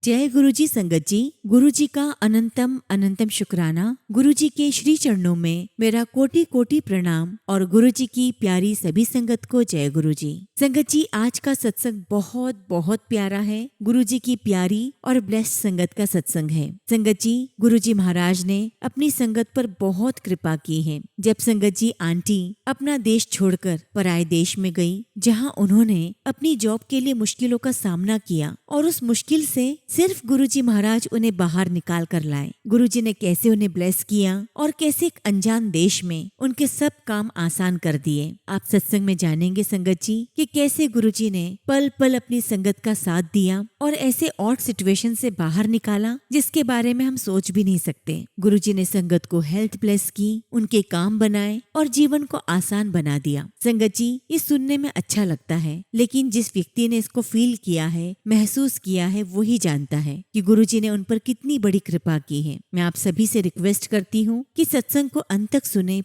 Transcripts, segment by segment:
जय गुरुजी संगत जी। गुरुजी का अनंतम अनंतम शुक्राना। गुरुजी के श्री चरणों में मेरा कोटि कोटि प्रणाम और गुरुजी की प्यारी सभी संगत को जय गुरुजी। संगत जी, आज का सत्संग बहुत बहुत प्यारा है। गुरुजी की प्यारी और ब्लेस्ड संगत का सत्संग है। संगत जी, गुरुजी महाराज ने अपनी संगत पर बहुत कृपा की है। जब संगत जी आंटी अपना देश छोड़कर पराये देश में गई, जहां उन्होंने अपनी जॉब के लिए मुश्किलों का सामना किया और उस मुश्किल से सिर्फ गुरुजी महाराज उन्हें बाहर निकाल कर लाए। गुरुजी ने कैसे उन्हें ब्लेस किया और कैसे एक अनजान देश में उनके सब काम आसान कर दिए। आप सत्संग में जानेंगे संगत जी कि कैसे गुरुजी ने पल पल अपनी संगत का साथ दिया और ऐसे ऑड सिचुएशन से बाहर निकाला जिसके बारे में हम सोच भी नहीं सकते। गुरुजी ने संगत को हेल्थ ब्लेस की, उनके काम बनाए और जीवन को आसान बना दिया। संगत जी, ये सुनने में अच्छा लगता है, लेकिन जिस व्यक्ति ने इसको फील किया है, महसूस किया है, वही जानता है कि गुरुजी ने उन पर कितनी बड़ी कृपा की है। मैं आप सभी से रिक्वेस्ट करती हूँ कि सत्संग को अंत तक सुने,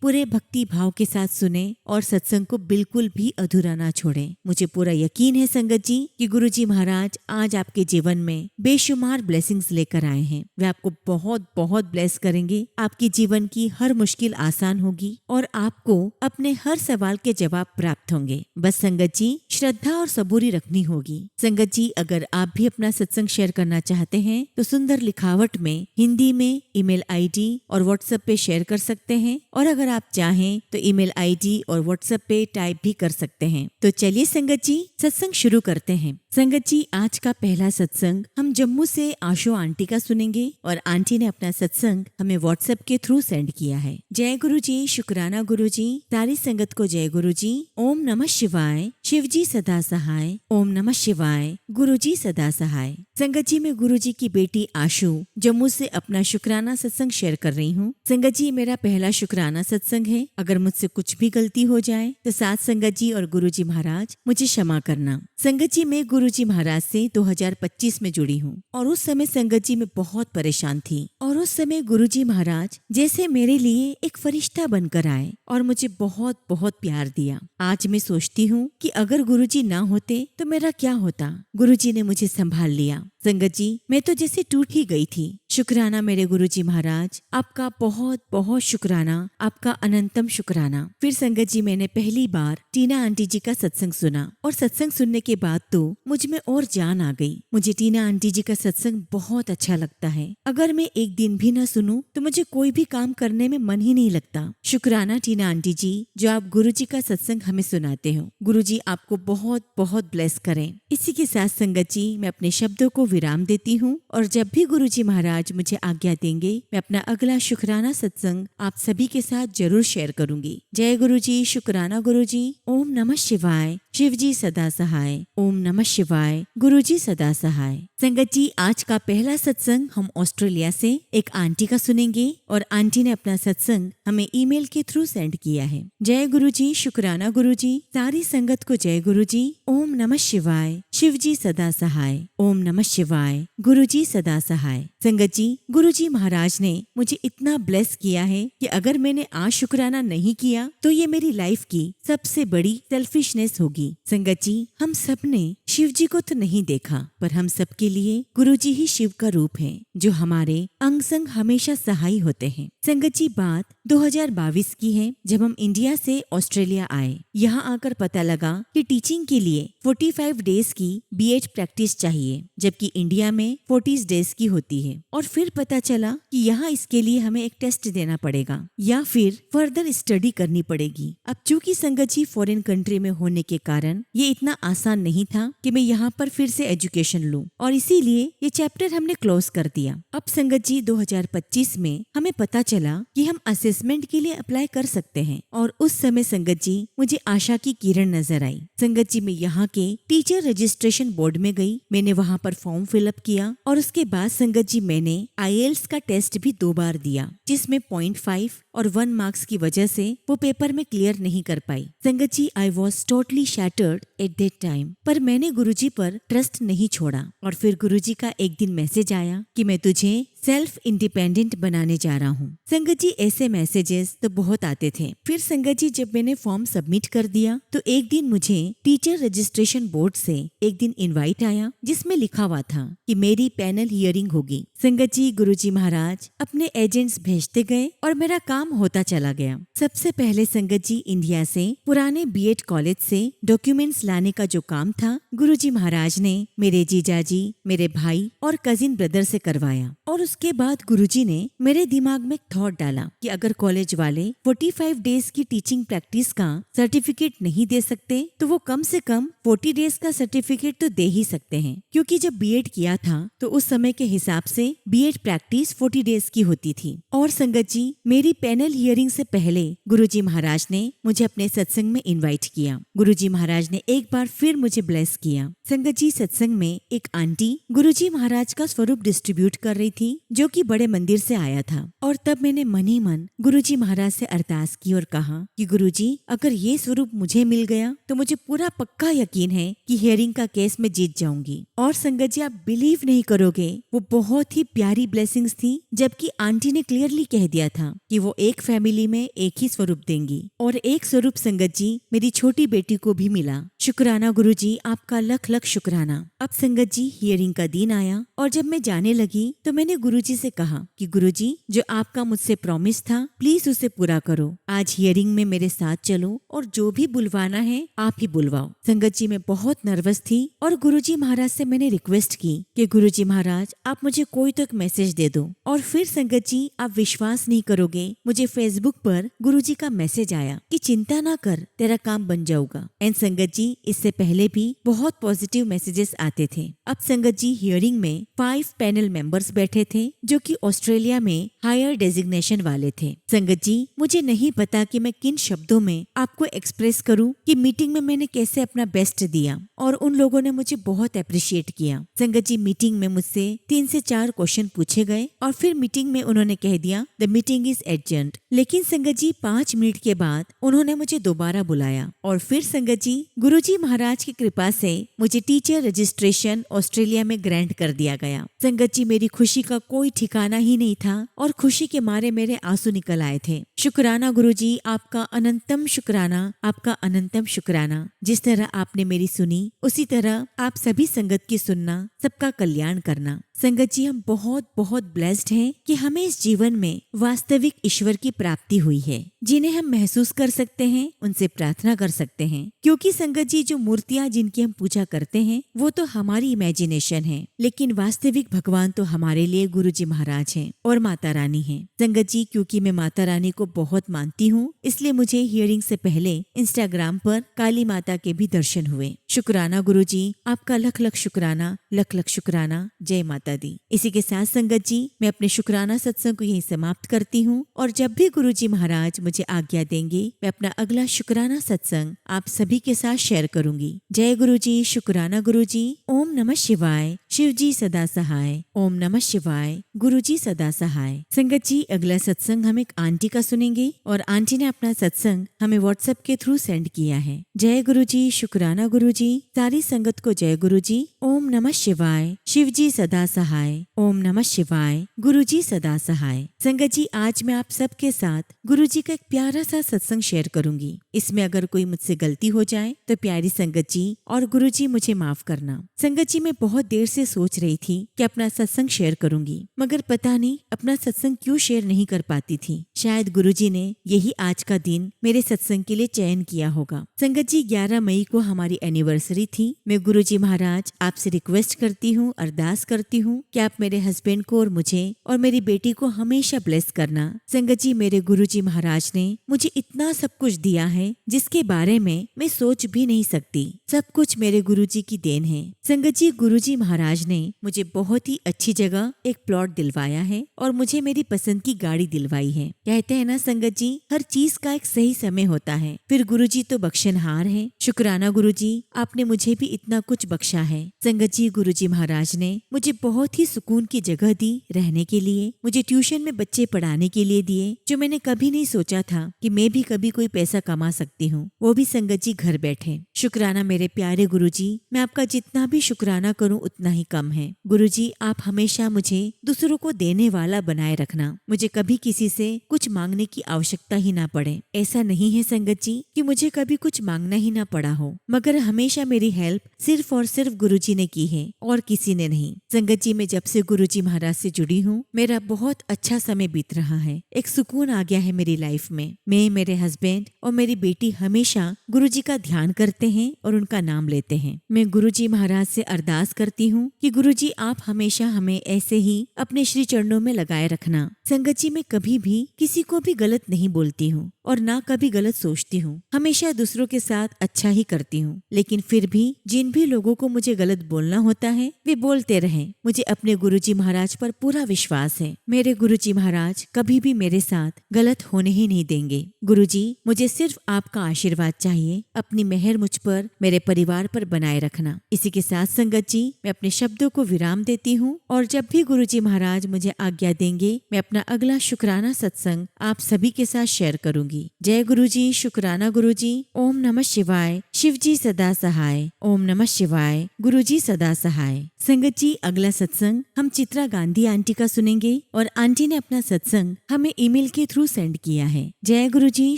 पूरे भक्ति भाव के साथ सुने और सत्संग को बिल्कुल भी अधूरा ना छोड़े। मुझे पूरा यकीन है संगत जी कि गुरुजी महाराज आज आपके जीवन में बेशुमार ब्लेसिंग्स लेकर आए हैं। वे आपको बहुत बहुत ब्लेस करेंगे। आपके जीवन की हर मुश्किल आसान होगी और आपको अपने हर सवाल के जवाब प्राप्त होंगे। बस संगत जी, श्रद्धा और सबूरी रखनी होगी। संगत जी, अगर आप भी अपना सत्संग शेयर करना चाहते हैं तो सुंदर लिखावट में हिंदी में ईमेल आईडी और व्हाट्सएप पे शेयर कर सकते हैं, और अगर आप चाहें तो ईमेल आईडी और व्हाट्सएप पे टाइप भी कर सकते हैं। तो चलिए संगत जी, सत्संग शुरू करते हैं। संगत जी, आज का पहला सत्संग हम जम्मू से आशु आंटी का सुनेंगे और आंटी ने अपना सत्संग हमें व्हाट्सएप के थ्रू सेंड किया है। जय गुरु जी, शुक्राना गुरु जी, सारी संगत को जय गुरु जी। ओम नमः शिवाय, शिव जी सदा सहाय। ओम नमः शिवाय, गुरु जी सदा सहाय। संगत जी, मैं गुरु जी की बेटी आशु जम्मू से अपना शुक्राना सत्संग शेयर कर रही हूँ। संगत जी, मेरा पहला शुक्राना सत्संग है। अगर मुझसे कुछ भी गलती हो जाए तो साथ संगत जी और गुरु जी महाराज मुझे क्षमा करना। संगत जी, मैं गुरु जी महाराज से 2025 में जुड़ी हूँ और उस समय संगत जी मैं बहुत परेशान थी और उस समय गुरु जी महाराज जैसे मेरे लिए एक फरिश्ता बनकर आए और मुझे बहुत बहुत प्यार दिया। आज मैं सोचती हूँ कि अगर गुरु जी ना होते तो मेरा क्या होता। गुरु जी ने मुझे संभाल लिया। संगत जी, मैं तो जैसे टूट ही गई थी। शुक्राना मेरे गुरु जी महाराज, आपका बहुत बहुत शुक्राना, आपका अनंतम शुक्राना। फिर संगत जी, मैंने पहली बार टीना आंटी जी का सत्संग सुना और सत्संग सुनने के बाद तो मुझ में और जान आ गई। मुझे टीना आंटी जी का सत्संग बहुत अच्छा लगता है। अगर मैं एक दिन भी न सुनूं तो मुझे कोई भी काम करने में मन ही नहीं लगता। शुक्राना टीना आंटी जी, जो आप गुरु जी का सत्संग हमें सुनाते हो। गुरु जी आपको बहुत बहुत ब्लेस करें। इसी के साथ संगत जी, मैं अपने शब्दों को विराम देती हूँ और जब भी गुरु जी महाराज मुझे आज्ञा देंगे, मैं अपना अगला शुक्राना सत्संग आप सभी के साथ जरूर शेयर करूंगी। जय गुरु जी, शुक्राना गुरु जी। ओम नमः शिवाय, शिव जी सदा सहाय। ओम नमः शिवाय, गुरु जी सदा सहाय। संगत जी, आज का पहला सत्संग हम ऑस्ट्रेलिया से एक आंटी का सुनेंगे और आंटी ने अपना सत्संग हमें ईमेल के थ्रू सेंड किया है। जय गुरु जी, शुक्राना गुरु जी, सारी संगत को जय गुरु जी। ओम नमः शिवाय, शिव जी सदा सहाय। ओम नमः शिवाय, गुरु जी सदा सहाय। संगत जी, गुरु जी महाराज ने मुझे इतना ब्लेस किया है कि अगर मैंने आज शुक्राना नहीं किया तो ये मेरी लाइफ की सबसे बड़ी सेल्फिशनेस होगी। संगत जी, हम सब ने शिव जी को तो नहीं देखा, पर हम सबके लिए गुरु जी ही शिव का रूप है, जो हमारे अंग संग हमेशा सहाय होते हैं। संगत जी, बात 2022 की है, जब हम इंडिया से ऑस्ट्रेलिया आए। यहाँ आकर पता लगा कि टीचिंग के लिए 45 डेज की बीएड प्रैक्टिस चाहिए, जबकि इंडिया में 40 डेज की होती है। और फिर पता चला कि यहाँ इसके लिए हमें एक टेस्ट देना पड़ेगा या फिर फर्दर स्टडी करनी पड़ेगी। अब चूंकि संगत जी फॉरेन कंट्री में होने के कारण ये इतना आसान नहीं था कि मैं यहाँ पर फिर से एजुकेशन लूँ, और इसीलिए ये चैप्टर हमने क्लोज कर दिया। अब संगत जी 2025 में हमें पता चला कि हम असेसमेंट के लिए अप्लाई कर सकते हैं, और उस समय संगत जी मुझे आशा की किरण नजर आई। संगत जी, मैं यहाँ के टीचर रजिस्ट्रेशन बोर्ड में गई। मैंने वहाँ पर फॉर्म फिलअप किया और उसके बाद संगत जी मैंने IELTS का टेस्ट भी 2 बार दिया, जिसमें 0.5 और 1 मार्क्स की वजह से वो पेपर में क्लियर नहीं कर पाई। Sangat ji, I was totally shattered at that time, पर मैंने गुरुजी पर ट्रस्ट नहीं छोड़ा। और फिर गुरुजी का एक दिन मैसेज आया कि मैं तुझे सेल्फ इंडिपेंडेंट बनाने जा रहा हूँ। संगत जी ऐसे मैसेजेस तो बहुत आते थे। फिर संगत जी जब मैंने फॉर्म सबमिट कर दिया तो एक दिन मुझे टीचर रजिस्ट्रेशन बोर्ड से एक दिन इनवाइट आया जिसमें लिखा हुआ था कि मेरी पैनल हियरिंग होगी। संगत जी गुरुजी महाराज अपने एजेंट्स भेजते गए और मेरा काम होता चला गया। सबसे पहले संगत जी इंडिया से पुराने बीएड कॉलेज से डॉक्यूमेंट्स लाने का जो काम था गुरुजी महाराज ने मेरे जीजाजी, मेरे भाई और कजिन ब्रदर से करवाया। और उसके बाद गुरुजी ने मेरे दिमाग में थॉट डाला कि अगर कॉलेज वाले 45 डेज की टीचिंग प्रैक्टिस का सर्टिफिकेट नहीं दे सकते तो वो कम से कम 40 डेज का सर्टिफिकेट तो दे ही सकते हैं, क्योंकि जब बीएड किया था तो उस समय के हिसाब से बीएड प्रैक्टिस 40 डेज की होती थी। और संगत जी मेरी पैनल हियरिंग से पहले गुरुजी महाराज ने मुझे अपने सत्संग में इनवाइट किया। गुरुजी महाराज ने एक बार फिर मुझे ब्लेस किया। संगत जी सत्संग में एक आंटी गुरुजी महाराज का स्वरूप डिस्ट्रीब्यूट कर रही थी जो कि बड़े मंदिर से आया था। और तब मैंने मन ही मन गुरुजी महाराज से अरदास की और कहा कि गुरुजी अगर ये स्वरूप मुझे मिल गया तो मुझे पूरा पक्का यकीन है कि हियरिंग का केस में जीत जाऊंगी। और संगत जी आप बिलीव नहीं करोगे, वो बहुत ही प्यारी ब्लेसिंग्स थी, जबकि आंटी ने क्लियरली कह दिया था कि वो एक फैमिली में एक ही स्वरूप देंगी। और एक स्वरूप संगत जी मेरी छोटी बेटी को भी मिला। शुक्राना गुरुजी, आपका लख लख शुक्राना। अब संगत जी हियरिंग का दिन आया और जब मैं जाने लगी तो मैंने गुरुजी से कहा कि गुरुजी जो आपका मुझसे प्रॉमिस था प्लीज उसे पूरा करो। आज हियरिंग में मेरे साथ चलो और जो भी बुलवाना है आप ही बुलवाओ। संगत जी मैं बहुत नर्वस थी और गुरुजी महाराज से मैंने रिक्वेस्ट की कि गुरुजी महाराज आप मुझे कोई तो एक मैसेज दे दो। और फिर संगत जी आप विश्वास नहीं करोगे, मुझे फेसबुक पर गुरुजी का मैसेज आया कि चिंता ना कर, तेरा काम बन जाऊगा। एंड संगत जी इससे पहले भी बहुत पॉजिटिव मैसेजेस आते थे। अब संगत जी हियरिंग में 5 पैनल मेंबर्स बैठे थे जो कि ऑस्ट्रेलिया में हायर डेजिग्नेशन वाले थे। संगत जी मुझे नहीं पता कि मैं किन शब्दों में आपको एक्सप्रेस करूं कि मीटिंग में मैंने कैसे अपना बेस्ट दिया और उन लोगों ने मुझे बहुत अप्रिशिएट किया। संगत जी मीटिंग में मुझसे 3 से 4 क्वेश्चन पूछे गए और फिर मीटिंग में उन्होंने कह दिया द मीटिंग इज एडजर्न्ड। लेकिन संगत जी 5 मिनट के बाद उन्होंने मुझे दोबारा बुलाया और फिर संगत जी गुरुजी महाराज की कृपा से मुझे टीचर रजिस्ट्रेशन ऑस्ट्रेलिया में ग्रांट कर दिया गया। संगत जी मेरी खुशी का कोई ठिकाना ही नहीं था और खुशी के मारे मेरे आंसू निकल आए थे। शुक्राना गुरुजी, आपका अनंतम शुक्राना, आपका अनंतम शुक्राना। जिस तरह आपने मेरी सुनी उसी तरह आप सभी संगत की सुनना, सबका कल्याण करना। संगत जी हम बहुत बहुत ब्लेस्ड हैं कि हमें इस जीवन में वास्तविक ईश्वर की प्राप्ति हुई है, जिन्हें हम महसूस कर सकते हैं, उनसे प्रार्थना कर सकते हैं। क्योंकि संगत जी जो मूर्तियां जिनकी हम पूजा करते हैं वो तो हमारी इमेजिनेशन है, लेकिन वास्तविक भगवान तो हमारे लिए गुरुजी महाराज हैं और माता रानी हैं। संगत जी क्योंकि मैं माता रानी को बहुत मानती हूँ इसलिए मुझे हियरिंग से पहले इंस्टाग्राम पर काली माता के भी दर्शन हुए। शुक्राना गुरुजी, आपका लख लख शुक्राना, लख लख शुक्राना। जय माता दी। इसी के साथ संगत जी मैं अपने शुक्राना सत्संग को यहीं समाप्त करती हूँ और जब भी गुरुजी महाराज मुझे आज्ञा देंगे मैं अपना अगला शुक्राना सत्संग आप सभी के साथ शेयर करूंगी। जय गुरुजी, शुक्राना गुरुजी। ओम नमः शिवाय। शिव जी सदा सहाय। ओम नमः शिवाय। गुरुजी सदा सहाय। संगत जी अगला सत्संग हम एक आंटी का सुनेंगे और आंटी ने अपना सत्संग हमें व्हाट्सएप के थ्रू सेंड किया है। जय गुरुजी, शुक्राना गुरुजी। सारी संगत को जय गुरुजी। ओम नमः शिवाय। शिव जी सदा सहाय। ओम नमः शिवाय। गुरुजी सदा सहाय। संगत जी आज मैं आप सबके साथ गुरुजी का एक प्यारा सा सत्संग शेयर करूंगी। इसमें अगर कोई मुझसे गलती हो जाए तो प्यारी संगत जी और गुरुजी मुझे माफ करना। संगत जी मैं बहुत देर से सोच रही थी कि अपना सत्संग शेयर करूंगी, मगर पता नहीं अपना सत्संग क्यों शेयर नहीं कर पाती थी। शायद गुरुजी ने यही आज का दिन मेरे सत्संग के लिए चयन किया होगा। संगत जी 11 मई को हमारी एनिवर्सरी थी। मैं गुरुजी महाराज आपसे रिक्वेस्ट करती हूँ, अरदास करती हूँ कि आप मेरे हस्बैंड को और मुझे और मेरी बेटी को हमेशा ब्लेस करना। संगत जी मेरे गुरुजी महाराज ने मुझे इतना सब कुछ दिया है जिसके बारे में मैं सोच भी नहीं सकती। सब कुछ मेरे गुरुजी की देन है। संगत जी गुरुजी महाराज ने मुझे बहुत ही अच्छी जगह एक प्लॉट दिलवाया है और मुझे मेरी पसंद की गाड़ी दिलवाई है। कहते हैं ना संगत जी हर चीज का एक सही समय होता है। फिर गुरुजी तो बख्शनहार है। शुक्राना गुरुजी, आपने मुझे भी इतना कुछ बख्शा है। संगत जी गुरुजी महाराज ने मुझे बहुत ही सुकून की जगह दी रहने के लिए, मुझे ट्यूशन में बच्चे पढ़ाने के लिए दिए, जो मैंने कभी नहीं सोचा था कि मैं भी कभी कोई पैसा कमा सकती हूँ, वो भी संगत जी घर बैठे। शुक्राना मेरे प्यारे गुरुजी, मैं आपका जितना भी शुक्राना करूँ उतना ही ही कम है। गुरुजी, आप हमेशा मुझे दूसरों को देने वाला बनाए रखना। मुझे कभी किसी से कुछ मांगने की आवश्यकता ही ना पड़े। ऐसा नहीं है संगत जी कि मुझे कभी कुछ मांगना ही ना पड़ा हो, मगर हमेशा मेरी हेल्प सिर्फ और सिर्फ गुरुजी ने की है और किसी ने नहीं। संगत जी, मैं जब से गुरुजी महाराज से जुड़ी हूँ, मेरा बहुत अच्छा समय बीत रहा है। एक सुकून आ गया है मेरी लाइफ में। मैं, मेरे हस्बैंड और मेरी बेटी हमेशा गुरुजी का ध्यान करते हैं और उनका नाम लेते हैं। मैं गुरुजी महाराज से अरदास करती हूँ कि गुरुजी, आप हमेशा हमें ऐसे ही अपने श्री चरणों में लगाए रखना। संगत जी, मैं कभी भी किसी को भी गलत नहीं बोलती हूँ और ना कभी गलत सोचती हूँ। हमेशा दूसरों के साथ अच्छा ही करती हूँ, लेकिन फिर भी जिन भी लोगों को मुझे गलत बोलना होता है वे बोलते रहें। मुझे अपने गुरुजी महाराज पर पूरा विश्वास है। मेरे गुरुजी महाराज कभी भी मेरे साथ गलत होने ही नहीं देंगे। गुरुजी, मुझे सिर्फ आपका आशीर्वाद चाहिए। अपनी मेहर मुझ पर, मेरे परिवार पर बनाए रखना। इसी के साथ संगत जी, मैं अपने शब्दों को विराम देती हूँ और जब भी गुरुजी महाराज मुझे आज्ञा देंगे, मैं अपना अगला शुक्राना सत्संग आप सभी के साथ शेयर करूंगी। जय गुरुजी, शुक्राना गुरुजी। ओम नमः शिवाय। शिवजी सदा सहाय। ओम नमः शिवाय। गुरुजी सदा सहाय। संगत जी, अगला सत्संग हम चित्रा गांधी आंटी का सुनेंगे और आंटी ने अपना सत्संग हमें ईमेल के थ्रू सेंड किया है। जय गुरुजी,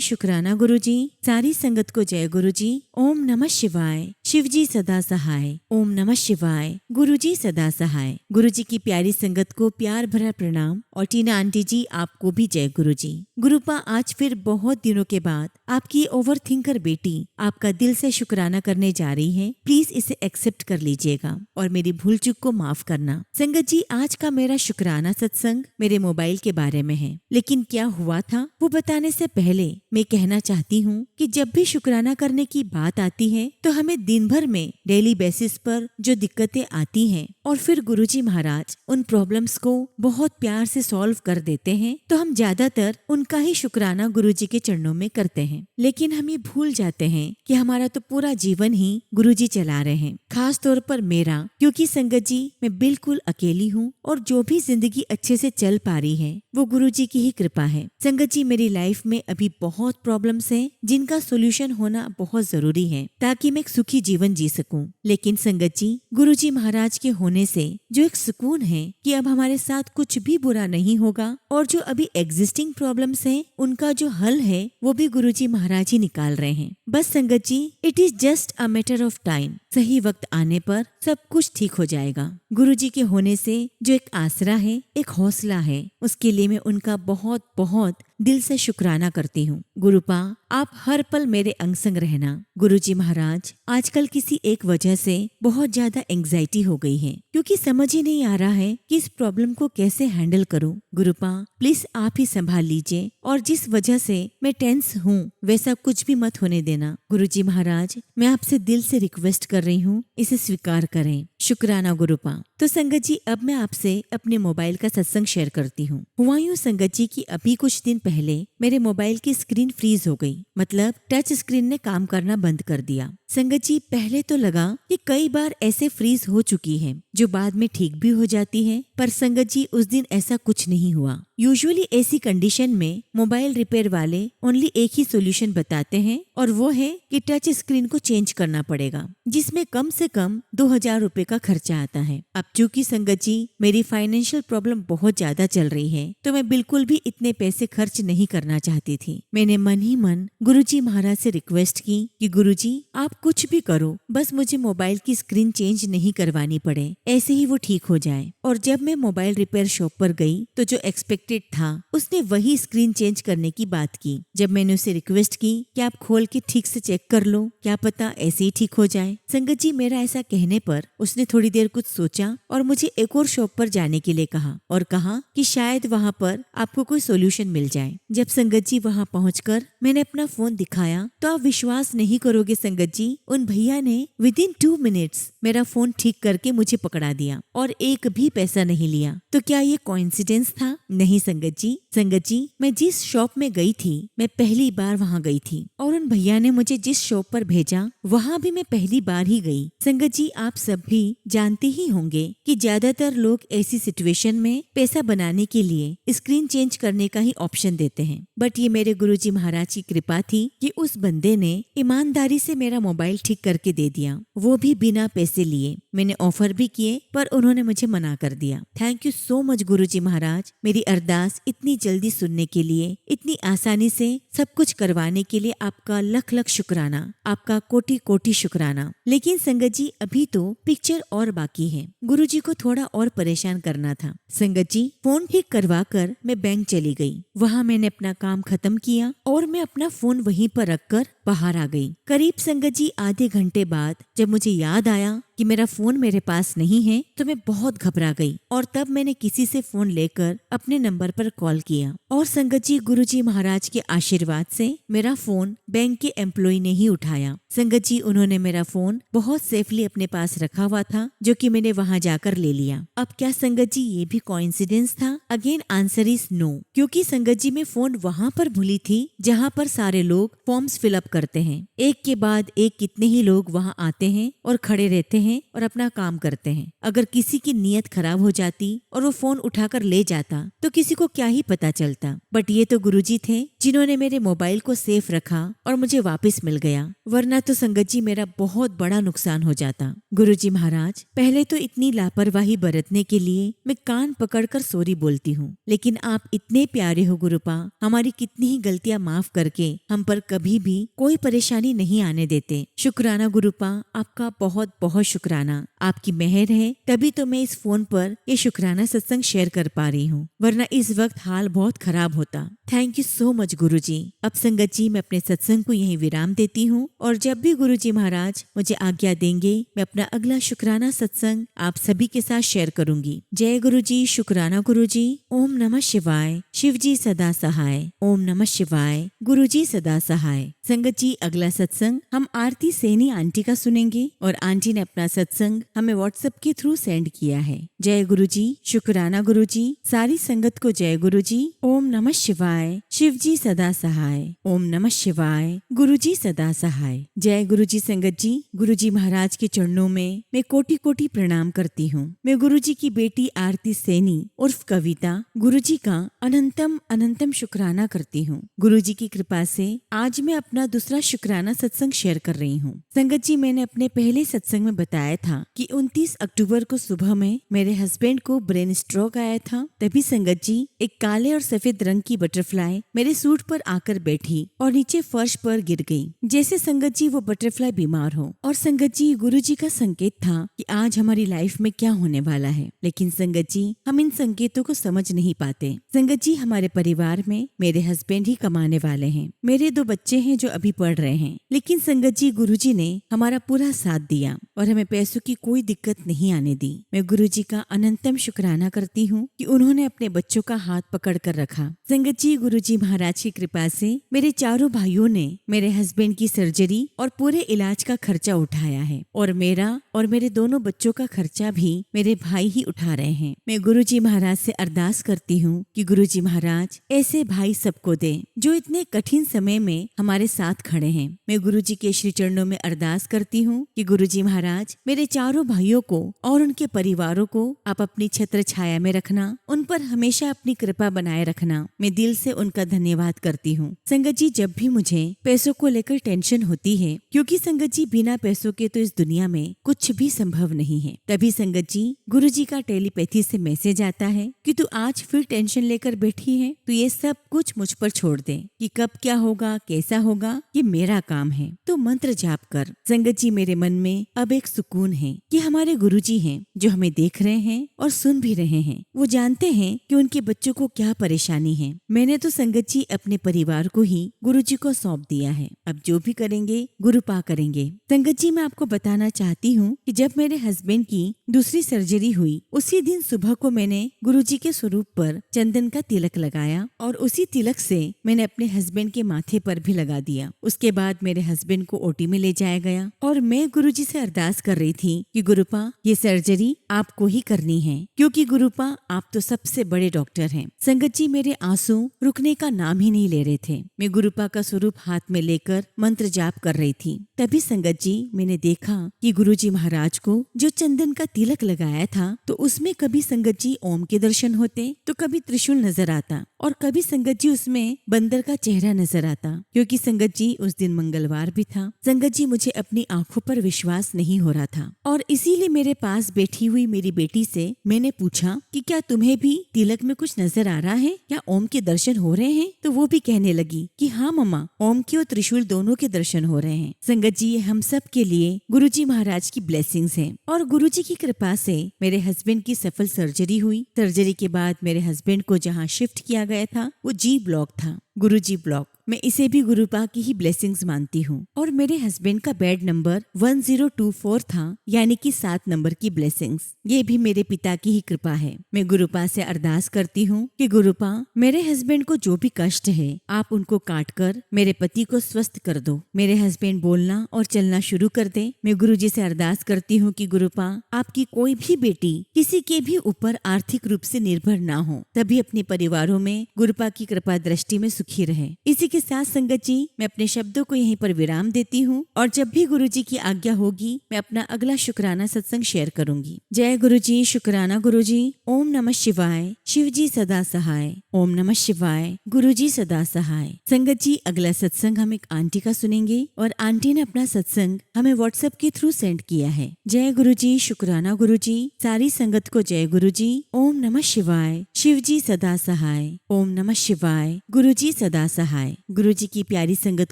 शुक्राना गुरुजी। सारी संगत को जय गुरुजी। ओम नमः शिवाय। शिवजी सदा सहाय। ओम नमः शिवाय। गुरुजी सदा सहाय। गुरुजी की प्यारी संगत को प्यार भरा प्रणाम और टीना आंटी जी, आपको भी जय गुरुजी। गुरुपा, आज फिर बहुत दिनों के बाद आपकी ओवर थिंकर बेटी आपका दिल से शुक्राना करने जा रही है। प्लीज इसे एक्सेप्ट कर लीजिएगा और मेरी भूल चूक को माफ करना। संगत जी, आज का मेरा शुक्राना सत्संग मेरे मोबाइल के बारे में है, लेकिन क्या हुआ था वो बताने से पहले मैं कहना चाहती हूँ कि जब भी शुक्राना करने की बात आती है तो हमें दिन भर में डेली बेसिस पर जो दिक्कतें आती हैं और फिर गुरुजी महाराज उन प्रॉब्लम्स को बहुत प्यार से सॉल्व कर देते हैं, तो हम ज्यादातर उनका ही शुक्राना गुरुजी के चरणों में करते हैं। लेकिन हम ये भूल जाते हैं कि हमारा तो पूरा जीवन ही गुरुजी चला रहे हैं, खास तौर पर मेरा, क्योंकि संगत जी मैं बिल्कुल अकेली हूँ और जो भी जिंदगी अच्छे से चल पा रही है वो गुरुजी की ही कृपा है। संगत जी, मेरी लाइफ में अभी बहुत प्रॉब्लम्स हैं जिनका सोल्यूशन होना बहुत जरूरी है ताकि मैं एक सुखी जीवन जी सकूं। लेकिन संगत जी, गुरुजी महाराज के होने से जो एक सुकून है कि अब हमारे साथ कुछ भी बुरा नहीं होगा और जो अभी एग्जिस्टिंग प्रॉब्लम्स हैं उनका जो हल है वो भी गुरुजी महाराज ही निकाल रहे हैं। बस Sangat ji, it is just a matter of time. सही वक्त आने पर सब कुछ ठीक हो जाएगा। गुरुजी के होने से जो एक आसरा है, एक हौसला है, उसके लिए मैं उनका बहुत बहुत दिल से शुक्राना करती हूँ। गुरुपा, आप हर पल मेरे अंग संग रहना। गुरुजी महाराज, आजकल किसी एक वजह से बहुत ज्यादा एंग्जाइटी हो गई है, क्योंकि समझ ही नहीं आ रहा है कि इस प्रॉब्लम को कैसे हैंडल करूँ। गुरुपा, प्लीज आप ही संभाल लीजिए और जिस वजह से मैं टेंस हूँ वैसा कुछ भी मत होने देना। गुरुजी महाराज, मैं आपसे दिल से रिक्वेस्ट कर रही हूँ, इसे स्वीकार करें। शुक्राना गुरुपा। तो संगत जी, अब मैं आपसे अपने मोबाइल का सत्संग शेयर करती हूँ। हुआ यूँ संगत जी की अभी कुछ दिन पहले मेरे मोबाइल की स्क्रीन फ्रीज हो गई, मतलब टच स्क्रीन ने काम करना बंद कर दिया। संगत जी, पहले तो लगा कि कई बार ऐसे फ्रीज हो चुकी है जो बाद में ठीक भी हो जाती है, पर संगत जी उस दिन ऐसा कुछ नहीं हुआ। यूजुअली ऐसी कंडीशन में मोबाइल रिपेयर वाले ओनली एक ही सोल्यूशन बताते हैं और वो है कि टच स्क्रीन को चेंज करना पड़ेगा, जिसमें कम से कम 2000 रुपए का खर्चा आता है। अब चूंकि संगत जी मेरी फाइनेंशियल प्रॉब्लम बहुत ज्यादा चल रही है, तो मैं बिल्कुल भी इतने पैसे खर्च नहीं करना चाहती थी। मैंने मन ही मन गुरुजी महाराज से रिक्वेस्ट की कि गुरुजी आप कुछ भी करो, बस मुझे मोबाइल की स्क्रीन चेंज नहीं करवानी पड़े, ऐसे ही वो ठीक हो जाए। और जब मैं मोबाइल रिपेयर शॉप पर गई तो जो एक्सपेक्टेड था उसने वही स्क्रीन चेंज करने की बात की। जब मैंने उसे रिक्वेस्ट की कि आप खोल के ठीक से चेक कर लो, क्या पता ऐसे ही ठीक हो जाए। संगत जी, मेरा ऐसा कहने पर उसने थोड़ी देर कुछ सोचा और मुझे एक और शॉप पर जाने के लिए कहा और कहा कि शायद वहाँ पर आपको कोई सोल्यूशन मिल जाए। जब संगत जी वहाँ पहुँचकर मैंने अपना फोन दिखाया तो आप विश्वास नहीं करोगे संगत जी, उन भैया ने विदिन 2 मिनट्स मेरा फोन ठीक करके मुझे पकड़ा दिया और एक भी पैसा नहीं लिया। तो क्या ये कोइंसिडेंस था? नहीं संगत जी। संगत जी, मैं जिस शॉप में गई थी मैं पहली बार वहाँ गई थी और उन भैया ने मुझे जिस शॉप पर भेजा वहाँ भी मैं पहली बार ही गई। संगत जी, आप सब भी जानते ही होंगे कि ज्यादातर लोग ऐसी सिचुएशन में पैसा बनाने के लिए स्क्रीन चेंज करने का ही ऑप्शन देते हैं। बट ये मेरे गुरुजी महाराज की कृपा थी कि उस बंदे ने ईमानदारी से मेरा मोबाइल ठीक करके दे दिया, वो भी बिना पैसे लिए। मैंने ऑफर भी किए पर उन्होंने मुझे मना कर दिया। थैंक यू सो मच गुरुजी महाराज, मेरी अरदास इतनी जल्दी सुनने के लिए, इतनी आसानी से सब कुछ करवाने के लिए आपका लख लख शुक्राना, आपका कोटि कोटि शुक्राना। लेकिन संगत जी अभी तो पिक्चर और बाकी है। गुरुजी को थोड़ा और परेशान करना था। संगत जी फोन ठीक करवा कर मैं बैंक चली गई। वहाँ मैंने अपना काम खत्म किया और मैं अपना फोन वहीं पर रखकर बाहर आ गई। करीब संगत जी आधे घंटे बाद जब मुझे याद आया कि मेरा फोन मेरे पास नहीं है तो मैं बहुत घबरा गई और तब मैंने किसी से फोन लेकर अपने नंबर पर कॉल किया और संगत जी गुरुजी महाराज के आशीर्वाद से मेरा फोन बैंक के एम्प्लॉय ने ही उठाया। संगत जी उन्होंने मेरा फोन बहुत सेफली अपने पास रखा हुआ था जो कि मैंने वहां जाकर ले लिया। अब क्या संगत जी ये भी कोइंसिडेंस था? अगेन आंसर इज नो, क्योंकि संगत जी मैं फोन वहां पर भूली थी जहां पर सारे लोग फॉर्म्स फिलअप करते हैं। एक के बाद एक कितने ही लोग वहां आते हैं और खड़े रहते हैं और अपना काम करते हैं। अगर किसी की नीयत खराब हो जाती और वो फोन उठाकर ले जाता तो किसी को क्या ही पता चलता। बट ये तो गुरुजी थे जिन्होंने मेरे मोबाइल को सेफ रखा और मुझे वापस मिल गया, वरना तो संगत जी मेरा बहुत बड़ा नुकसान हो जाता। गुरुजी महाराज पहले तो इतनी लापरवाही बरतने के लिए मैं कान पकड़कर सॉरी बोलती हूँ, लेकिन आप इतने प्यारे हो गुरुपा, हमारी कितनी ही गलतियां माफ करके हम पर कभी भी कोई परेशानी नहीं आने देते। शुक्राना गुरुपा, आपका बहुत बहुत शुक्राना। आपकी मेहर है तभी तो मैं इस फोन पर ये शुक्राना सत्संग शेयर कर पा रही हूँ, वरना इस वक्त हाल बहुत खराब होता। थैंक यू सो मच गुरुजी। अब संगत जी मैं अपने सत्संग को यहीं विराम देती हूँ और जब भी गुरुजी महाराज मुझे आज्ञा देंगे मैं अपना अगला शुक्राना सत्संग आप सभी के साथ शेयर करूंगी। जय गुरुजी, शुक्राना गुरुजी। ओम नमः शिवाय। शिव जी सदा सहाय। ओम नमः शिवाय। गुरुजी सदा सहाय। संगत जी अगला सत्संग हम आरती सैनी आंटी का सुनेंगे और आंटी ने अपना सत्संग हमें व्हाट्सएप के थ्रू सेंड किया है। जय गुरुजी, शुक्राना गुरुजी। सारी संगत को जय गुरुजी। ओम नमः शिवाय। शिव जी सदा सहाय। ओम नमः शिवाय। गुरुजी सदा सहाय। जय गुरुजी। संगत जी गुरुजी महाराज के चरणों में मैं कोटि कोटि प्रणाम करती हूँ। मैं गुरुजी की बेटी आरती सैनी उर्फ कविता गुरुजी का अनंतम अनंतम शुक्राना करती हूँ। गुरुजी की कृपा से आज मैं अपना दूसरा शुक्राना सत्संग शेयर कर रही हूँ। संगत जी मैंने अपने पहले सत्संग में बताया था कि 29 अक्टूबर को सुबह में मेरे हस्बैंड को ब्रेन स्ट्रोक आया था। तभी संगत जी एक काले और सफेद रंग की बटरफ्लाई मेरे सूट पर आकर बैठी और नीचे फर्श पर गिर गई, जैसे संगत जी वो बटरफ्लाई बीमार हो। और संगत जी गुरुजी का संकेत था कि आज हमारी लाइफ में क्या होने वाला है, लेकिन संगत जी हम इन संकेतों को समझ नहीं पाते। संगत जी हमारे परिवार में मेरे हस्बैंड ही कमाने वाले हैं, मेरे 2 बच्चे हैं जो अभी पढ़ रहे हैं, लेकिन संगत जी गुरुजी ने हमारा पूरा साथ दिया और हमें पैसों की कोई दिक्कत नहीं आने दी। मैं गुरुजी का अनंतम शुक्राना करती हूँ कि उन्होंने अपने बच्चों का हाथ पकड़ कर रखा। संगत जी गुरुजी महाराज की कृपा से मेरे चारों भाइयों ने मेरे हस्बैंड की सर्जरी और पूरे इलाज का खर्चा उठाया है और मेरा और मेरे दोनों बच्चों का खर्चा भी मेरे भाई ही उठा रहे हैं। मैं गुरुजी महाराज से अरदास करती हूँ कि गुरुजी महाराज ऐसे भाई सबको दे जो इतने कठिन समय में हमारे साथ खड़े हैं। मैं गुरुजी के श्री चरणों में अरदास करती हूँ कि गुरुजी महाराज मेरे चारों भाइयों को और उनके परिवारों को आप अपनी छत्र छाया में रखना, उन पर हमेशा अपनी कृपा बनाए रखना। मैं दिल से उनका धन्यवाद करती हूँ। संगत जी जब भी मुझे पैसों को लेकर टेंशन होती है, क्योंकि संगत जी बिना पैसों के तो इस दुनिया में कुछ भी संभव नहीं है, तभी संगत जी गुरुजी का टेलीपैथी से मैसेज आता है कि तू आज फिर टेंशन लेकर बैठी है, तो ये सब कुछ मुझ पर छोड़ दे कि कब क्या होगा कैसा होगा ये मेरा काम है, तो मंत्र जाप कर। संगत जी मेरे मन में अब एक सुकून है कि हमारे गुरुजी हैं जो हमें देख रहे हैं और सुन भी रहे हैं। वो जानते हैं कि उनके बच्चों को क्या परेशानी है। मैंने तो संगत जी अपने परिवार को ही गुरुजी को सौंप दिया है, अब जो भी करेंगे गुरुपा करेंगे। संगत जी मैं आपको बताना चाहती हूँ कि जब मेरे हस्बैंड की दूसरी सर्जरी हुई उसी दिन सुबह को मैंने गुरुजी के स्वरूप पर चंदन का तिलक लगाया और उसी तिलक से मैंने अपने हस्बैंड के माथे पर भी लगा दिया। उसके बाद मेरे हस्बैंड को ओटी में ले जाया गया और मैं गुरुजी से अरदास कर रही थी कि गुरुपा ये सर्जरी आपको ही करनी है, क्योंकि गुरुपा आप तो सबसे बड़े डॉक्टर हैं। संगत जी मेरे आंसू रुकने का नाम ही नहीं ले रहे थे। मैं गुरुपा का स्वरूप हाथ में लेकर मंत्र जाप कर रही थी। तभी संगत जी मैंने देखा कि गुरुजी महाराज को जो चंदन का तिलक लगाया था तो उसमें कभी संगत जी ओम के दर्शन होते तो कभी त्रिशूल नजर आता और कभी संगत जी उसमें बंदर का चेहरा नजर आता। क्योंकि संगत जी उस दिन मंगलवार भी था। संगत जी मुझे अपनी आंखों पर विश्वास नहीं हो रहा था और इसीलिए मेरे पास बैठी हुई मेरी बेटी से मैंने पूछा कि क्या तुम्हें भी तिलक में कुछ नजर आ रहा है, क्या ओम के दर्शन हो रहे हैं? तो वो भी कहने लगी कि हाँ मम्मा, ओम के और त्रिशूल दोनों के दर्शन हो रहे हैं। संगत जी ये हम सब के लिए गुरुजी महाराज की ब्लेसिंग्स हैं और गुरुजी की कृपा से मेरे हस्बैंड की सफल सर्जरी हुई। सर्जरी के बाद मेरे हस्बैंड को जहाँ शिफ्ट किया गया था वो जी ब्लॉक था, गुरुजी ब्लॉक। मैं इसे भी गुरुपा की ही ब्लेसिंग्स मानती हूँ। और मेरे हस्बैंड का बेड नंबर 1024 था, यानी कि 7 नंबर की ब्लेसिंग्स। ये भी मेरे पिता की ही कृपा है। मैं गुरुपा से अरदास करती हूँ कि गुरुपा मेरे हस्बैंड को जो भी कष्ट है आप उनको काट कर मेरे पति को स्वस्थ कर दो। मेरे हस्बैंड बोलना और चलना शुरू कर दे। मैं गुरुजी से अरदास करती हूँ कि गुरुपा आपकी कोई भी बेटी किसी के भी ऊपर आर्थिक रूप से निर्भर ना हो, तभी अपने परिवारों में गुरुपा की कृपा दृष्टि में सुखी रहे। इसी के साथ संगत जी मैं अपने शब्दों को यहीं पर विराम देती हूँ और जब भी गुरुजी की आज्ञा होगी मैं अपना अगला शुक्राना सत्संग शेयर करूंगी। जय गुरुजी, शुक्राना गुरुजी। ओम नमः शिवाय, शिवजी सदा सहाय। ओम नमः शिवाय, गुरुजी सदा सहाय। संगत जी अगला सत्संग हम एक आंटी का सुनेंगे और आंटी ने अपना सत्संग हमें व्हाट्सएप के थ्रू सेंड किया है। जय गुरुजी, शुक्राना गुरुजी। सारी संगत को जय गुरुजी। ओम नमः शिवाय, शिवजी सदा सहाय। ओम नमः शिवाय, गुरुजी सदा सहाय। गुरुजी की प्यारी संगत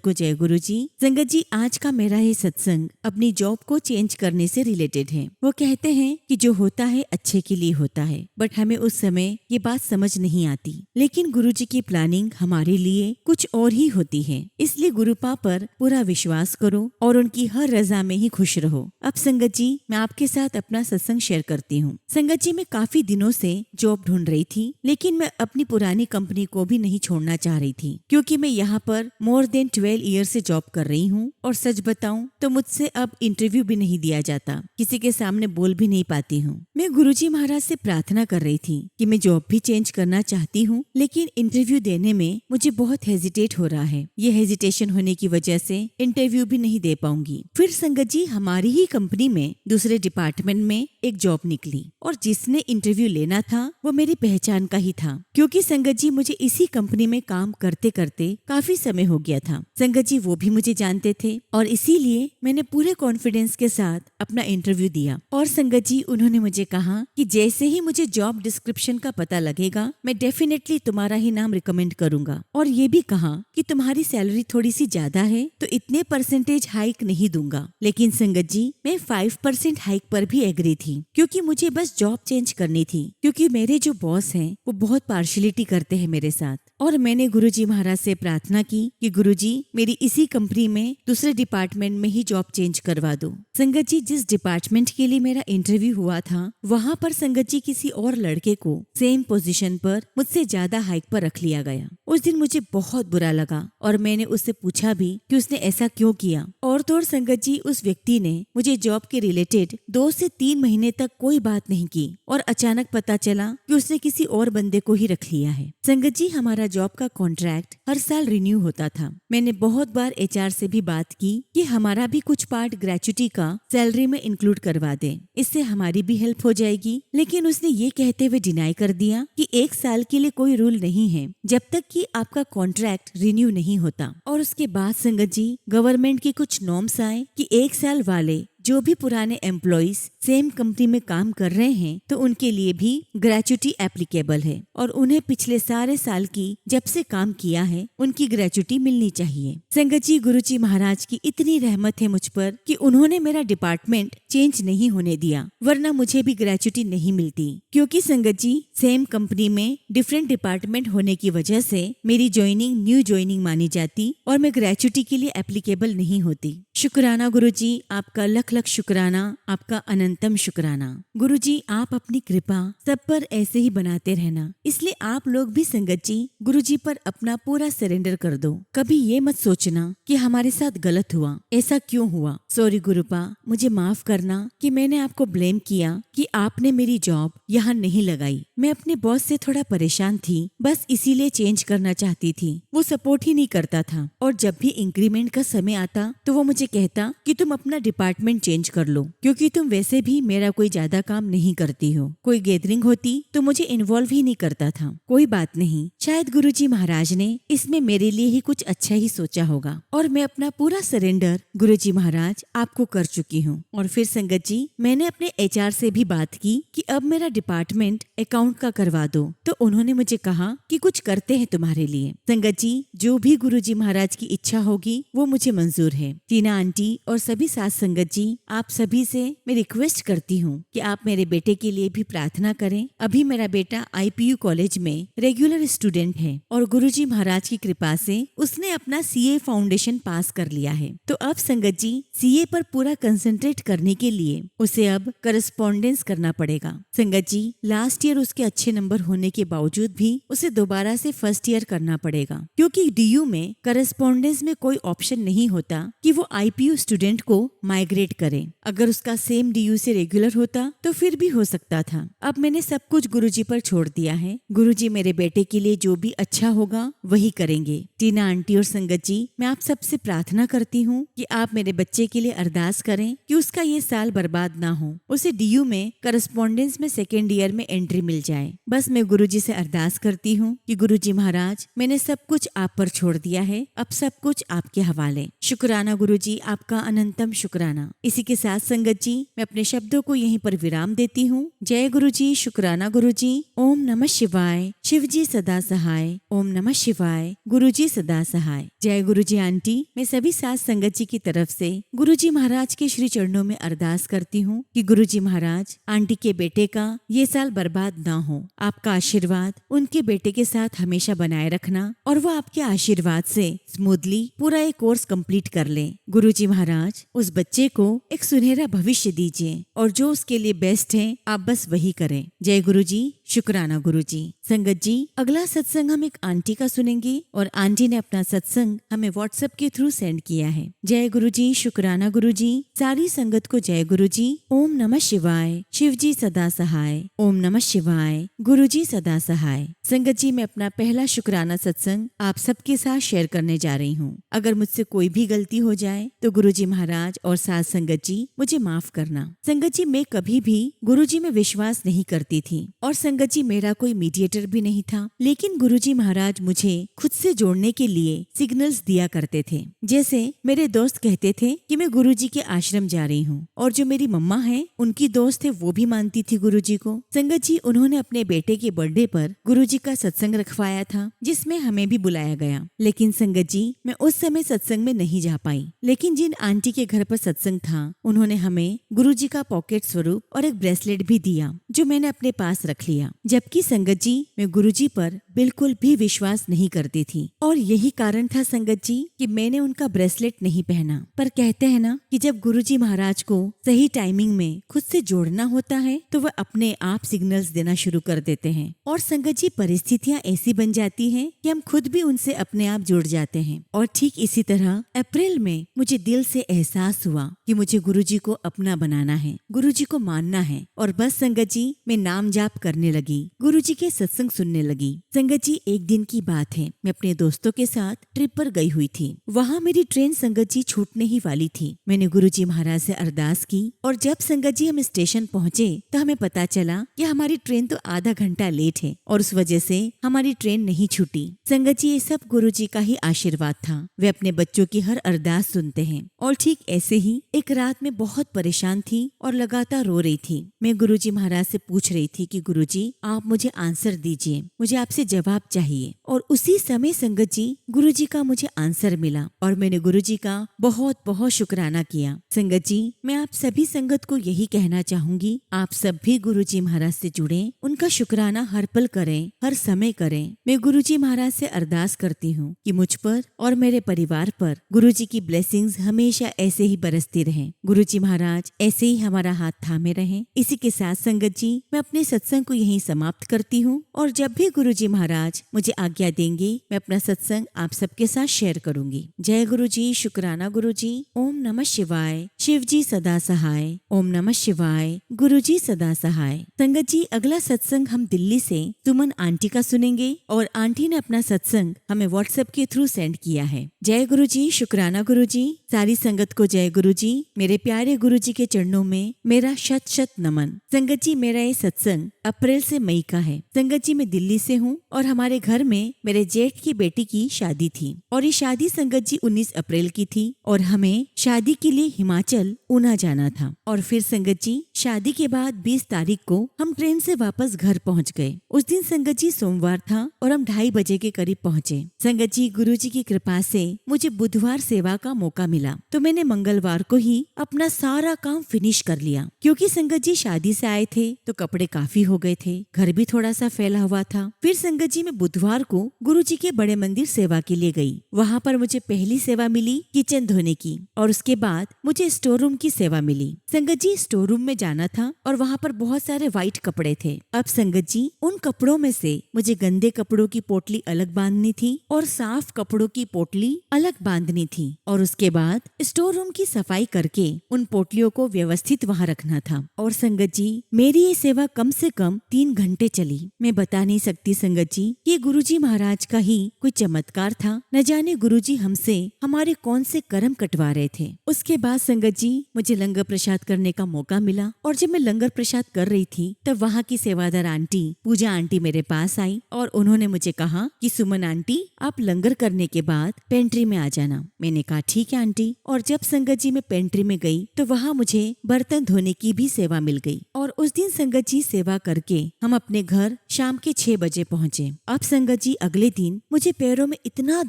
को जय गुरुजी। संगत जी आज का मेरा ये सत्संग अपनी जॉब को चेंज करने से रिलेटेड है। वो कहते हैं कि जो होता है अच्छे के लिए होता है, बट हमें उस समय ये बात समझ नहीं आती, लेकिन गुरुजी की प्लानिंग हमारे लिए कुछ और ही होती है। इसलिए गुरुपा पर पूरा विश्वास करो और उनकी हर रजा में ही खुश रहो। अब संगत जी मैं आपके साथ अपना सत्संग शेयर करती हूँ। संगत जी मैं काफी दिनों से जॉब ढूंढ रही थी, लेकिन मैं अपनी पुरानी कंपनी को भी नहीं छोड़ना चाह रही थी, क्योंकि मैं यहाँ पर मोर देन 12 ईयर से जॉब कर रही हूँ और सच बताऊं तो मुझसे अब इंटरव्यू भी नहीं दिया जाता, किसी के सामने बोल भी नहीं पाती हूँ। मैं गुरुजी महाराज से प्रार्थना कर रही थी कि मैं जॉब भी चेंज करना चाहती हूँ, लेकिन इंटरव्यू देने में मुझे बहुत हेजिटेट हो रहा है। ये हेजिटेशन होने की वजह से इंटरव्यू भी नहीं दे पाऊंगी। फिर संगत जी हमारी ही कंपनी में दूसरे डिपार्टमेंट में एक जॉब निकली और जिसने इंटरव्यू लेना था वो मेरी पहचान का ही था, क्योंकि संगत जी मुझे इसी कंपनी में काम करते करते काफी समय हो गया था। संगत जी वो भी मुझे जानते थे और इसीलिए मैंने पूरे कॉन्फिडेंस के साथ अपना इंटरव्यू दिया। और संगत जी उन्होंने मुझे कहा कि जैसे ही मुझे जॉब डिस्क्रिप्शन का पता लगेगा मैं डेफिनेटली तुम्हारा ही नाम रिकमेंड करूंगा, और ये भी कहा कि तुम्हारी सैलरी थोड़ी सी ज्यादा है तो इतने परसेंटेज हाइक नहीं दूंगा। लेकिन संगत जी मैं 5% हाइक पर भी एग्री थी, क्योंकि मुझे बस जॉब चेंज करनी थी, क्योंकि मेरे जो बॉस हैं वो बहुत पार्शलिटी करते हैं मेरे साथ। और मैंने गुरुजी महाराज से प्रार्थना की कि गुरुजी मेरी इसी कंपनी में दूसरे डिपार्टमेंट में ही जॉब चेंज करवा दो। संगत जी जिस डिपार्टमेंट के लिए मेरा इंटरव्यू हुआ था वहाँ पर संगत जी किसी और लड़के को सेम पोजीशन पर मुझसे ज्यादा हाइक पर रख लिया गया। उस दिन मुझे बहुत बुरा लगा और मैंने उससे पूछा भी कि उसने ऐसा क्यों किया। और तो और संगत जी उस व्यक्ति ने मुझे जॉब के रिलेटेड 2 से 3 महीने तक कोई बात नहीं की और अचानक पता चला कि उसने किसी और बंदे को ही रख लिया है। संगत जी हमारा जॉब का कॉन्ट्रैक्ट हर साल रिन्यू होता था। मैंने बहुत बार एचआर से भी बात की कि हमारा भी कुछ पार्ट ग्रेचुटी का सैलरी में इंक्लूड करवा दें, इससे हमारी भी हेल्प हो जाएगी। लेकिन उसने ये कहते हुए डिनाई कर दिया कि 1 साल के लिए कोई रूल नहीं है जब तक कि आपका कॉन्ट्रैक्ट रिन्यू नहीं होता। और उसके बाद संगत जी गवर्नमेंट के कुछ नॉर्म्स आए कि 1 साल वाले जो भी पुराने एम्प्लॉइज सेम कंपनी में काम कर रहे हैं तो उनके लिए भी ग्रेचुटी एप्लीकेबल है और उन्हें पिछले सारे साल की जब से काम किया है उनकी ग्रेचुटी मिलनी चाहिए। संगत जी गुरुजी महाराज की इतनी रहमत है मुझ पर कि उन्होंने मेरा डिपार्टमेंट चेंज नहीं होने दिया, वरना मुझे भी ग्रेचुटी नहीं मिलती। क्योंकि संगत जी सेम कंपनी में डिफरेंट डिपार्टमेंट होने की वजह से मेरी ज्वाइनिंग न्यू ज्वाइनिंग मानी जाती और मैं ग्रेचुटी के लिए एप्लीकेबल नहीं होती। शुक्राना गुरुजी, आपका लख लाख लाख शुक्राना, आपका अनंतम शुक्राना। गुरुजी आप अपनी कृपा सब पर ऐसे ही बनाते रहना। इसलिए आप लोग भी संगत जी गुरुजी पर अपना पूरा सरेंडर कर दो। कभी ये मत सोचना कि हमारे साथ गलत हुआ, ऐसा क्यों हुआ। सॉरी गुरुपा, मुझे माफ करना कि मैंने आपको ब्लेम किया कि आपने मेरी जॉब यहाँ नहीं लगाई। मैं अपने बॉस से थोड़ा परेशान थी, बस इसीलिए चेंज करना चाहती थी। वो सपोर्ट ही नहीं करता था और जब भी इंक्रीमेंट का समय आता तो वो मुझे कहता कि तुम अपना डिपार्टमेंट चेंज कर लो, क्योंकि तुम वैसे भी मेरा कोई ज्यादा काम नहीं करती हो। कोई गैदरिंग होती तो मुझे इन्वॉल्व ही नहीं करता था। कोई बात नहीं, शायद गुरुजी महाराज ने इसमें मेरे लिए ही कुछ अच्छा ही सोचा होगा और मैं अपना पूरा सरेंडर गुरुजी महाराज आपको कर चुकी हूँ। और फिर संगत जी मैंने अपने HR से भी बात की कि अब मेरा डिपार्टमेंट अकाउंट का करवा दो, तो उन्होंने मुझे कहा कि कुछ करते हैं तुम्हारे लिए। संगत जी जो भी गुरुजी महाराज की इच्छा होगी वो मुझे मंजूर है। टीना आंटी और सभी सास संगत जी, आप सभी से मैं रिक्वेस्ट करती हूँ कि आप मेरे बेटे के लिए भी प्रार्थना करें। अभी मेरा बेटा IPU कॉलेज में रेगुलर स्टूडेंट है और गुरुजी महाराज की कृपा से उसने अपना CA फाउंडेशन पास कर लिया है। तो अब संगत जी CA पर पूरा कंसंट्रेट करने के लिए उसे अब करस्पॉन्डेंस करना पड़ेगा। संगत जी लास्ट ईयर उसके अच्छे नंबर होने के बावजूद भी उसे दोबारा से फर्स्ट ईयर करना पड़ेगा, क्योंकि DU में करस्पॉन्डेंस में कोई ऑप्शन नहीं होता कि वो IPU स्टूडेंट को माइग्रेट करे। अगर उसका सेम DU से रेगुलर होता तो फिर भी हो सकता था। अब मैंने सब कुछ गुरुजी पर छोड़ दिया है। गुरुजी मेरे बेटे के लिए जो भी अच्छा होगा वही करेंगे। टीना आंटी और संगत जी मैं आप सबसे प्रार्थना करती हूँ कि आप मेरे बच्चे के लिए अरदास करें कि उसका ये साल बर्बाद ना हो, उसे DU में करस्पॉन्डेंस में सेकेंड ईयर में एंट्री मिल जाए। बस मैं गुरुजी से अरदास करती हूँ कि गुरुजी महाराज मैंने सब कुछ आप पर छोड़ दिया है, अब सब कुछ आपके हवाले। शुक्राना गुरुजी, आपका अनंतम शुक्राना। इसी के साथ संगत जी मैं अपने शब्दों को यहीं पर विराम देती हूँ। जय गुरुजी, शुक्राना गुरुजी। ओम नमः शिवाय। शिवजी सदा सहाय। ओम नमः शिवाय। गुरुजी सदा सहाय। जय गुरुजी आंटी। मैं सभी सास संगत जी की तरफ से गुरुजी महाराज के श्री चरणों में अरदास करती हूँ कि गुरुजी महाराज आंटी के बेटे का ये साल बर्बाद ना हो। आपका आशीर्वाद उनके बेटे के साथ हमेशा बनाए रखना और वो आपके आशीर्वाद से स्मूथली पूरा एक कोर्स कंप्लीट कर ले। गुरुजी महाराज उस बच्चे को एक सुनहरा भविष्य दीजिए और जो उसके लिए बेस्ट है आप बस वही करें। जय गुरुजी, शुक्राना गुरुजी। संगत जी अगला सत्संग हम एक आंटी का सुनेंगे और आंटी ने अपना सत्संग हमें व्हाट्सएप के थ्रू सेंड किया है। जय गुरुजी, शुक्राना गुरुजी। सारी संगत को जय गुरुजी। ओम नमः शिवाय। शिवजी सदा सहाय। ओम नमः शिवाय। गुरुजी सदा सहाय। संगत जी मैं अपना पहला शुक्राना सत्संग आप सबके साथ शेयर करने जा रही हूँ। अगर मुझसे कोई भी गलती हो जाए तो गुरुजी महाराज और साथ संगत जी मुझे माफ करना। संगत जी मैं कभी भी गुरुजी में विश्वास नहीं करती थी और संगत जी मेरा कोई मीडिएटर भी नहीं था, लेकिन गुरुजी महाराज मुझे खुद से जोड़ने के लिए सिग्नल्स दिया करते थे। जैसे मेरे दोस्त कहते थे कि मैं गुरुजी के आश्रम जा रही हूँ और जो मेरी मम्मा है उनकी दोस्त है वो भी मानती थी गुरुजी को। संगत जी उन्होंने अपने बेटे के बर्थडे पर गुरुजी का सत्संग रखवाया था जिसमें हमें भी बुलाया गया, लेकिन संगत जी मैं उस समय सत्संग में नहीं जा पाई। लेकिन जिन आंटी के घर पर सत्संग था उन्होंने हमें गुरुजी का पॉकेट स्वरूप और एक ब्रेसलेट भी दिया जो मैंने अपने पास रख लिया। जबकि संगत जी मैं गुरुजी पर बिल्कुल भी विश्वास नहीं करती थी और यही कारण था संगत जी कि मैंने उनका ब्रेसलेट नहीं पहना। पर कहते हैं ना कि जब गुरुजी महाराज को सही टाइमिंग में खुद से जोड़ना होता है तो वह अपने आप सिग्नल्स देना शुरू कर देते हैं और संगत जी परिस्थितियाँ ऐसी बन जाती हैं कि हम खुद भी उनसे अपने आप जुड़ जाते हैं। और ठीक इसी तरह अप्रैल में मुझे दिल से एहसास हुआ कि मुझे गुरुजी को अपना बनाना है, गुरुजी को मानना है और बस संगत जी मैं नाम जाप करने लगी, गुरुजी के सत्संग सुनने लगी। संगत जी एक दिन की बात है, मैं अपने दोस्तों के साथ ट्रिप पर गई हुई थी। वहाँ मेरी ट्रेन संगत जी छूटने ही वाली थी। मैंने गुरुजी महाराज से अरदास की और जब संगत जी हम स्टेशन पहुँचे तो हमें पता चला कि हमारी ट्रेन तो आधा घंटा लेट है और उस वजह से हमारी ट्रेन नहीं छूटी। संगत जी ये सब गुरुजी का ही आशीर्वाद था। वे अपने बच्चों की हर अरदास सुनते हैं और ठीक ऐसे ही एक रात में बहुत परेशान थी और लगातार रो रही थी। मैं गुरुजी महाराज से पूछ रही थी कि गुरुजी गुरुजी आप मुझे आंसर दीजिए, मुझे आपसे जवाब चाहिए। और उसी समय संगत जी गुरुजी का मुझे आंसर मिला और मैंने गुरुजी का बहुत बहुत शुक्राना किया। संगत जी मैं आप सभी संगत को यही कहना चाहूंगी, आप सब भी गुरुजी महाराज से जुड़े, उनका शुक्राना हर पल करें, हर समय करें। मैं गुरुजी महाराज से अरदास करती हूँ कि मुझ पर और मेरे परिवार पर गुरुजी की ब्लेसिंग्स हमेशा ऐसे ही बरसती रहें। गुरुजी महाराज ऐसे ही हमारा हाथ थामे रहें। इसी के साथ संगत जी मैं अपने सत्संग को यहीं समाप्त करती हूँ और जब भी गुरुजी महाराज मुझे आज्ञा देंगे मैं अपना सत्संग आप सबके साथ शेयर करूंगी। जय गुरुजी, शुक्राना गुरुजी। ओम नमः शिवाय। शिव जी सदा सहाय। ओम नमः शिवाय। गुरुजी सदा सहाय। संगत जी अगला सत्संग हम दिल्ली से सुमन आंटी का सुनेंगे और आंटी ने अपना सत्संग हमें व्हाट्सएप के थ्रू सेंड किया है। जय गुरुजी, शुक्राना गुरुजी। सारी संगत को जय गुरुजी। मेरे प्यारे गुरुजी के चरणों में मेरा शत शत नमन। संगत जी मेरा ये सत्संग अप्रैल से मई का है। संगत जी मैं दिल्ली से हूँ और हमारे घर में मेरे जेठ की बेटी की शादी थी और ये शादी संगत जी 19 अप्रैल की थी और हमें शादी के लिए हिमाचल ऊना जाना था। और फिर संगत जी शादी के बाद 20 तारीख को हम ट्रेन से वापस घर पहुँच गए। उस दिन संगत जी सोमवार था और हम 2:30 बजे के करीब पहुँचे। संगत जी गुरुजी की कृपा से मुझे बुधवार सेवा का मौका मिला तो मैंने मंगलवार को ही अपना सारा काम फिनिश कर लिया। क्योंकि संगत जी शादी से आए थे तो कपड़े काफी हो गए थे, घर भी थोड़ा सा फैला हुआ था। फिर संगत जी मैं बुधवार को गुरुजी के बड़े मंदिर सेवा के लिए गई। वहाँ पर मुझे पहली सेवा मिली किचन धोने की और उसके बाद मुझे स्टोर रूम की सेवा मिली। संगत जी स्टोर रूम में जाना था और वहाँ पर बहुत सारे व्हाइट कपड़े थे। अब संगत जी उन कपड़ों में से मुझे गंदे कपड़ों की पोटली अलग बांधनी थी और साफ कपड़ों की पोटली अलग बांधनी थी और उसके बाद स्टोर रूम की सफाई करके उन पोटलियों को व्यवस्थित वहाँ रखना था। और संगत जी मेरी ये सेवा कम से कम 3 घंटे चली। मैं बता नहीं सकती संगत जी, ये गुरुजी महाराज का ही कोई चमत्कार था। न जाने गुरुजी हमसे हमारे कौन से कर्म कटवा रहे थे। उसके बाद संगत जी मुझे लंगर प्रसाद करने का मौका मिला और जब मैं लंगर प्रसाद कर रही थी तब वहाँ की सेवादार आंटी पूजा आंटी मेरे पास आई और उन्होंने मुझे कहा कि सुमन आंटी आप लंगर करने के बाद पेंट्री में आ जाना। मैंने कहा ठीक है आंटी। और जब संगत जी मैं पेंट्री में गई तो वहाँ मुझे बर्तन धोने की भी सेवा मिल गई और उस दिन संगत जी सेवा करके हम अपने घर शाम के 6 बजे पहुँचे। अब संगत जी अगले दिन मुझे पैरों में इतना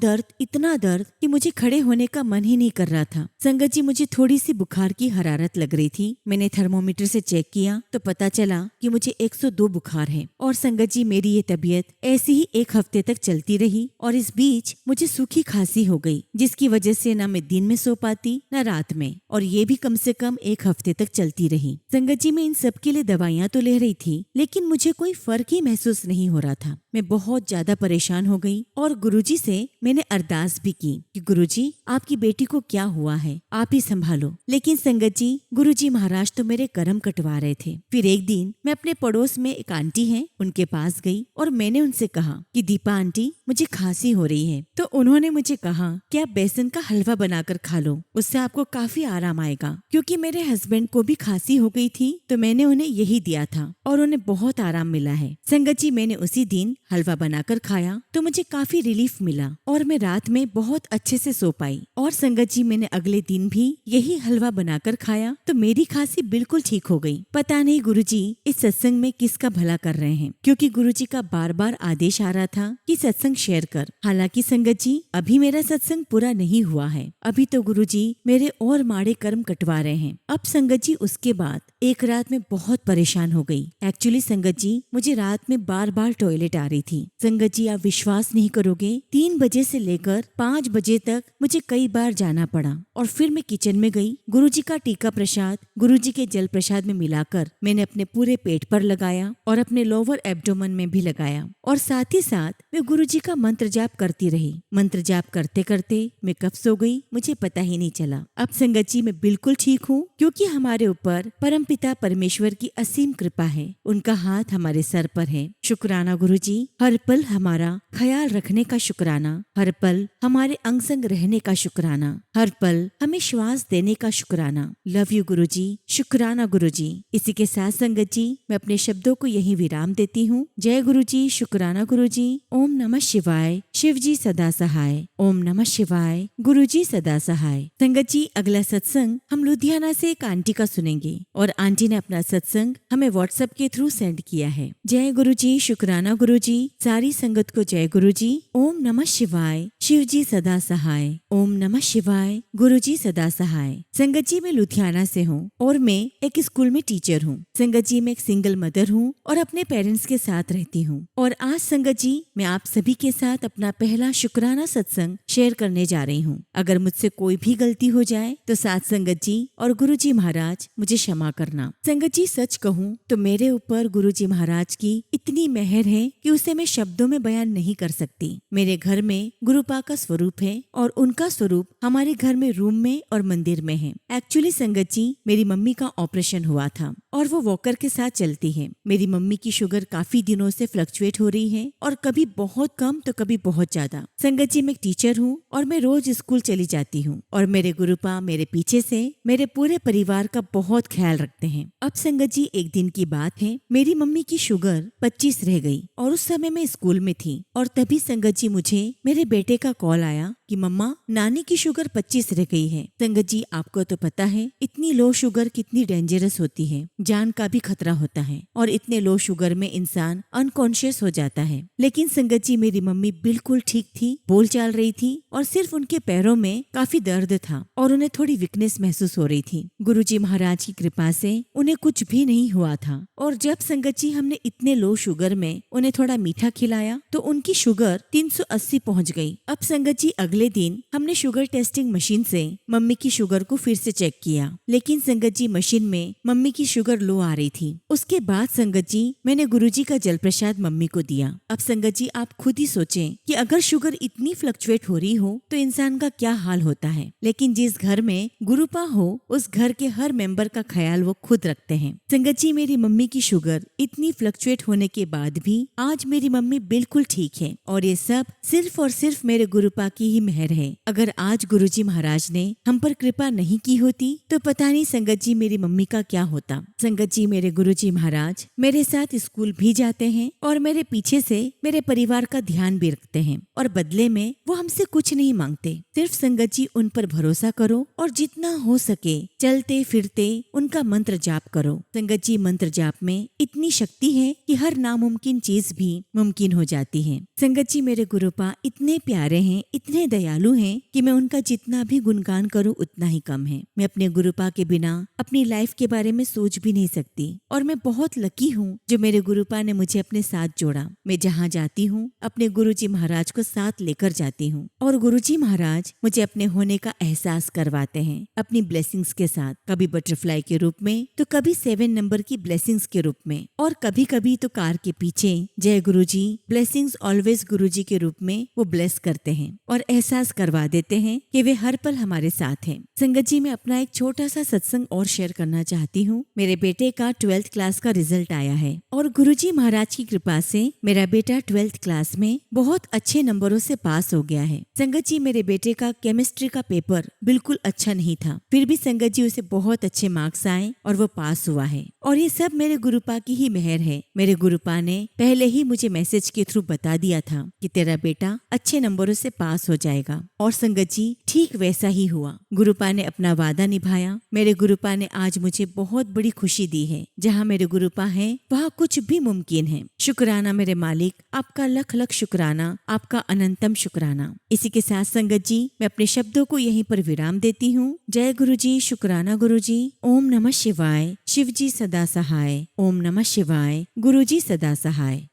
दर्द कि मुझे खड़े होने का मन ही नहीं कर रहा था। संगत जी मुझे थोड़ी सी बुखार की हरारत लग रही थी। मैंने थर्मोमीटर से चेक किया तो पता चला कि मुझे 102 बुखार है। और संगत जी मेरी ये तबीयत ऐसी ही 1 हफ्ते तक चलती रही और इस बीच मुझे सूखी खांसी हो गई जिसकी वजह से न मैं दिन में सो पाती न रात में, और ये भी कम से कम 1 हफ्ते तक चलती रही। संगत जी मैं इन सब के लिए दवाइयाँ तो ले रही थी लेकिन मुझे कोई फर्क ही महसूस नहीं हो रहा था। मैं बहुत ज्यादा परेशान हो गई और गुरुजी से मैंने अरदास भी की कि गुरुजी आपकी बेटी को क्या हुआ है, आप ही संभालो। लेकिन संगत जी गुरुजी महाराज तो मेरे कर्म कटवा रहे थे। फिर एक दिन मैं अपने पड़ोस में एक आंटी हैं उनके पास गई और मैंने उनसे कहा कि दीपा आंटी मुझे खांसी हो रही है। तो उन्होंने मुझे कहा कि आप बेसन का हलवा बनाकर खा लो, उससे आपको काफी आराम आएगा। क्योंकि मेरे हस्बैंड को भी खांसी हो गई थी तो मैंने उन्हें यही दिया था और उन्हें बहुत आराम मिला है। संगत जी मैंने उसी दिन हलवा बनाकर खाया तो मुझे काफी रिलीफ मिला और मैं रात में बहुत अच्छे से सो पाई। और संगत जी मैंने अगले दिन भी यही हलवा बनाकर खाया तो मेरी खांसी बिल्कुल ठीक हो गई। पता नहीं गुरुजी इस सत्संग में किसका भला कर रहे हैं, क्योंकि गुरुजी का बार बार आदेश आ रहा था कि सत्संग शेयर कर। हालांकि संगत जी अभी मेरा सत्संग पूरा नहीं हुआ है, अभी तो गुरुजी मेरे और माड़े कर्म कटवा रहे हैं। अब संगत जी उसके बाद एक रात में बहुत परेशान हो गई। एक्चुअली संगत जी मुझे रात में बार बार टॉयलेट आ रही थी। संगत जी आप विश्वास नहीं करोगे, 3 बजे से लेकर 5 बजे तक मुझे कई बार जाना पड़ा। और फिर मैं किचन में गई, गुरुजी का टीका प्रसाद गुरुजी के जल प्रसाद में मिलाकर मैंने अपने पूरे पेट पर लगाया और अपने लोअर एब्डोमेन में भी लगाया और साथ ही साथ मैं गुरुजी का मंत्र जाप करती रही। मंत्र जाप करते करते मैं कब सो गई मुझे पता ही नहीं चला। अब संगत जी मैं बिल्कुल ठीक हूँ, क्योंकि हमारे ऊपर परमपिता परमेश्वर की असीम कृपा है, उनका हाथ हमारे सर पर है। शुक्राना गुरुजी, हर पल हमारा ख्याल रखने का शुक्राना, हर पल हमारे अंग संग रहने का शुक्राना, हर पल हमें श्वास देने का शुक्राना। लव यू गुरुजी, शुक्राना गुरुजी। इसी के साथ संगत जी मैं अपने शब्दों को यही विराम देती हूँ। जय गुरुजी, शुक्राना गुरुजी। ओम नमः शिवाय। शिव जी सदा सहाय। ओम नमः शिवाय। गुरुजी सदा सहाय। संगत जी अगला सत्संग हम लुधियाना से एक आंटी का सुनेंगे और आंटी ने अपना सत्संग हमें व्हाट्सएप के थ्रू सेंड किया है। जय गुरु जी, शुक्राना गुरु जी, सारी संगत को जय गुरु जी। ओम नमः शिवाय, शिव जी सदा सहाय। ओम नमः शिवाय, गुरु जी सदा सहाय। संगत जी, मैं लुधियाना से हूँ और मैं एक स्कूल में टीचर हूँ। संगत जी, मैं एक सिंगल मदर हूँ और अपने पेरेंट्स के साथ रहती हूँ। और आज संगत जी, मैं आप सभी के साथ अपना पहला शुक्राना सत्संग शेयर करने जा रही हूँ। अगर मुझसे कोई भी गलती हो जाए तो साथ संगत जी और गुरु जी महाराज मुझे क्षमा करना। संगत जी, सच कहूँ तो मेरे ऊपर गुरु जी महाराज की इतनी मेहर है कि उसे मैं शब्दों में बयान नहीं कर सकती। मेरे घर में गुरुपा का स्वरूप है और उनका स्वरूप हमारे घर में रूम में और मंदिर में है। एक्चुअली संगत जी, मेरी मम्मी का ऑपरेशन हुआ था और वो वॉकर के साथ चलती है। मेरी मम्मी की शुगर काफी दिनों से फ्लक्चुएट हो रही है और कभी बहुत कम तो कभी बहुत ज्यादा। संगत जी, मैं टीचर हूँ और मैं रोज स्कूल चली जाती हूँ और मेरे गुरुपा मेरे पीछे से मेरे पूरे परिवार का बहुत ख्याल रखते हैं। अब संगत जी, एक दिन की बात है, मेरी मम्मी की शुगर 25 रह गई और उस समय मैं स्कूल में थी और तभी संगत जी मुझे मेरे बेटे का कॉल आया कि मम्मा, नानी की शुगर 25 रह गई है। संगत जी, आपको तो पता है इतनी लो शुगर कितनी डेंजरस होती है, जान का भी खतरा होता है और इतने लो शुगर में इंसान अनकॉन्शियस हो जाता है। लेकिन संगत जी, मेरी मम्मी बिल्कुल ठीक थी, बोल चाल रही थी और सिर्फ उनके पैरों में काफी दर्द था और उन्हें थोड़ी वीकनेस महसूस हो रही थी। गुरुजी महाराज की कृपा से उन्हें कुछ भी नहीं हुआ था। और जब संगत जी हमने इतने लो शुगर में उन्हें थोड़ा मीठा खिलाया तो उनकी शुगर 380 पहुंच गई। अब संगत जी, अगले दिन हमने शुगर टेस्टिंग मशीन से मम्मी की शुगर को फिर से चेक किया, लेकिन संगत जी मशीन में मम्मी की शुगर लो आ रही थी। उसके बाद संगत जी, मैंने गुरुजी का जल प्रसाद मम्मी को दिया। अब संगत जी, आप खुद ही सोचें कि अगर शुगर इतनी फ्लक्चुएट हो रही हो तो इंसान का क्या हाल होता है। लेकिन जिस घर में गुरुपा हो उस घर के हर मेंबर का ख्याल वो खुद रखते हैं। संगत जी, मेरी मम्मी की शुगर इतनी फ्लक्चुएट होने के बाद भी आज मेरी मम्मी बिल्कुल ठीक है और ये सब सिर्फ और सिर्फ मेरे गुरुपा की ही मेहर है। अगर आज गुरुजी महाराज ने हम पर कृपा नहीं की होती तो पता नहीं संगत जी मेरी मम्मी का क्या होता। संगत जी, मेरे गुरुजी महाराज मेरे साथ स्कूल भी जाते हैं और मेरे पीछे से मेरे परिवार का ध्यान भी रखते हैं और बदले में वो हमसे कुछ नहीं मांगते। सिर्फ संगत जी उन पर भरोसा करो और जितना हो सके चलते फिरते उनका मंत्र जाप करो। संगत जी, मंत्र जाप में इतनी शक्ति है कि हर नामुमकिन चीज भी मुमकिन हो जाती है। संगत जी, मेरे गुरुपा इतने प्यारे हैं, इतने दयालु हैं कि मैं उनका जितना भी गुणगान करूं उतना ही कम है। मैं अपने गुरुपा के बिना अपनी लाइफ के बारे में सोच भी नहीं सकती और मैं बहुत लकी हूँ जो मेरे गुरुपा ने मुझे अपने साथ जोड़ा। मैं जहाँ जाती हूँ अपने गुरुजी महाराज को साथ लेकर जाती हूँ और गुरुजी महाराज मुझे अपने होने का एहसास करवाते हैं अपनी ब्लेसिंग्स के साथ, कभी बटरफ्लाई के रूप में तो कभी 7 नंबर की ब्लेसिंग्स के रूप में और कभी कभी तो कार के पीछे जय गुरुजी, ब्लेसिंग्स ऑलवेज गुरुजी के रूप में वो ब्लेस करते हैं और एहसास करवा देते हैं कि वे हर पल हमारे साथ हैं। संगत जी, मैं अपना एक छोटा सा सत्संग और शेयर करना चाहती हूँ। मेरे बेटे का 12th क्लास का रिजल्ट आया है और गुरुजी महाराज की कृपा से मेरा बेटा 12th क्लास में बहुत अच्छे नंबरों से पास हो गया है। संगत जी, मेरे बेटे का केमिस्ट्री का पेपर बिल्कुल अच्छा नहीं था, फिर भी संगत जी उसे बहुत अच्छे मार्क्स आए और वो पास हुआ है और ये सब मेरे गुरुपा की ही मेहर है। मेरे गुरुपा ने पहले ही मुझे मैसेज के थ्रू बता दिया था कि तेरा बेटा अच्छे नंबरों से पास हो जाएगा और संगत जी ठीक वैसा ही हुआ। गुरुपा ने अपना वादा निभाया। मेरे गुरुपा ने आज मुझे बहुत बड़ी खुशी दी है। जहाँ मेरे गुरुपा है वहाँ कुछ भी मुमकिन है। शुक्राना मेरे मालिक, आपका लख लख शुक्राना, आपका अनंतम शुक्राना। इसी के साथ संगत जी, मैं अपने शब्दों को यहीं पर विराम देती हूँ। जय गुरु जी, शुक्राना गुरु जी। ओम नमः शिवाय, शिव जी सदा सहाय। ओम नमः शिवाय, गुरु जी सदा सहाय।